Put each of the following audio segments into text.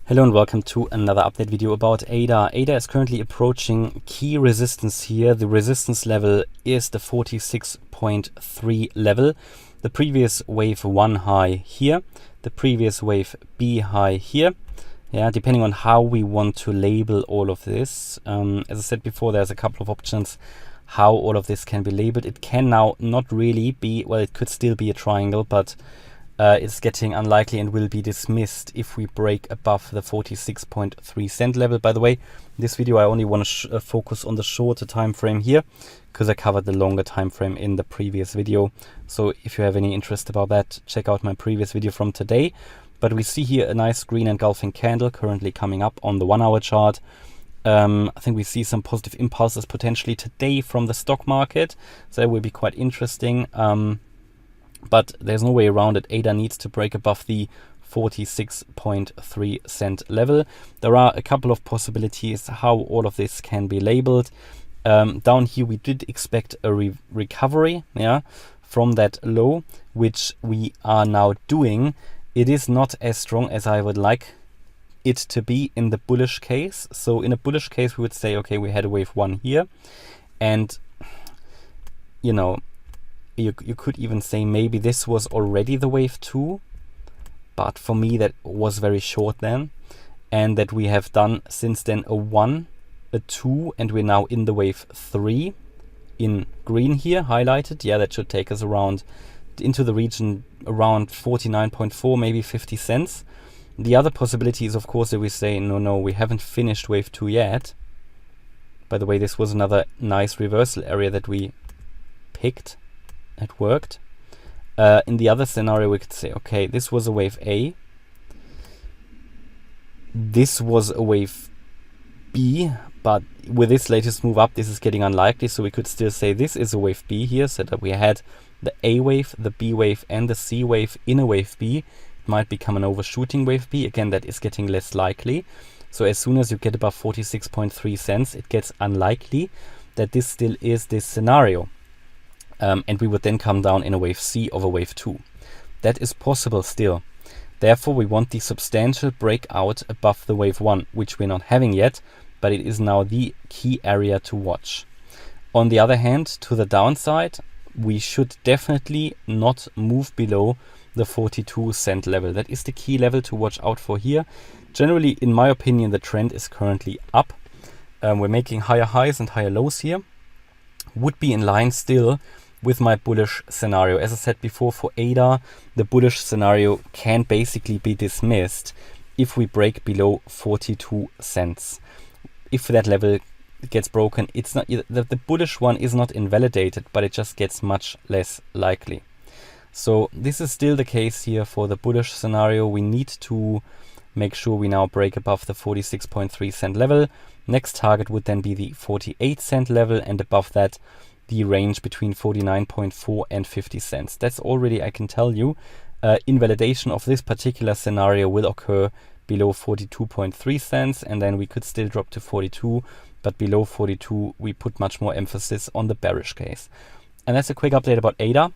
Hello and welcome to another update video about ADA. ADA is currently approaching key resistance here. The resistance level is the 46.3 level. The previous wave 1 high here, the previous wave B high here. Yeah, depending on how we want to label all of this. As I said before, there's a couple of options how all of this can be labeled. It can now not really be, well, it could still be a triangle, but it's getting unlikely and will be dismissed if we break above the 46.3 cent level. By the way, this video I only want to focus on the shorter time frame here because I covered the longer time frame in the previous video. So if you have any interest about that, check out my previous video from today. But we see here a nice green engulfing candle currently coming up on the 1 hour chart. I think we see some positive impulses potentially today from the stock market, so that will be quite interesting. But there's no way around it. ADA needs to break above the 46.3 cent level. There are a couple of possibilities how all of this can be labeled. Down here we did expect a recovery, yeah, from that low, which we are now doing. It is not as strong as I would like it to be in the bullish case. So in a bullish case we would say, okay, we had a wave 1 here, and you know, you could even say maybe this was already the wave 2, but for me that was very short then, and that we have done since then a 1, a 2, and we're now in the wave 3 in green here highlighted. Yeah, that should take us around into the region around 49.4, maybe 50 cents. The other possibility is, of course, that we say no, we haven't finished wave 2 yet. By the way, this was another nice reversal area that we picked. It worked. In the other scenario we could say, okay, this was a wave A, this was a wave B, but with this latest move up this is getting unlikely, so we could still say this is a wave B here, so that we had the A wave, the B wave and the C wave in a wave B. It might become an overshooting wave B. Again, that is getting less likely. So as soon as you get above 46.3 cents, it gets unlikely that this still is this scenario. And we would then come down in a wave C of a wave 2. That is possible still. Therefore, we want the substantial breakout above the wave 1, which we're not having yet, but it is now the key area to watch. On the other hand, to the downside, we should definitely not move below the 42 cent level. That is the key level to watch out for here. Generally, in my opinion, the trend is currently up. We're making higher highs and higher lows here. Would be in line still with my bullish scenario. As I said before, for ADA, the bullish scenario can basically be dismissed if we break below 42 cents. If that level gets broken, it's not the bullish one is not invalidated, but it just gets much less likely. So this is still the case here for the bullish scenario. We need to make sure we now break above the 46.3 cent level. Next target would then be the 48 cent level, and above that the range between 49.4 and 50 cents. That's already, I can tell you, invalidation of this particular scenario will occur below 42.3 cents, and then we could still drop to 42, but below 42 we put much more emphasis on the bearish case. And that's a quick update about ADA.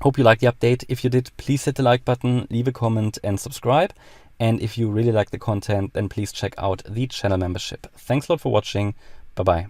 Hope you liked the update. If you did, please hit the like button, leave a comment and subscribe. And if you really like the content, then please check out the channel membership. Thanks a lot for watching. Bye bye.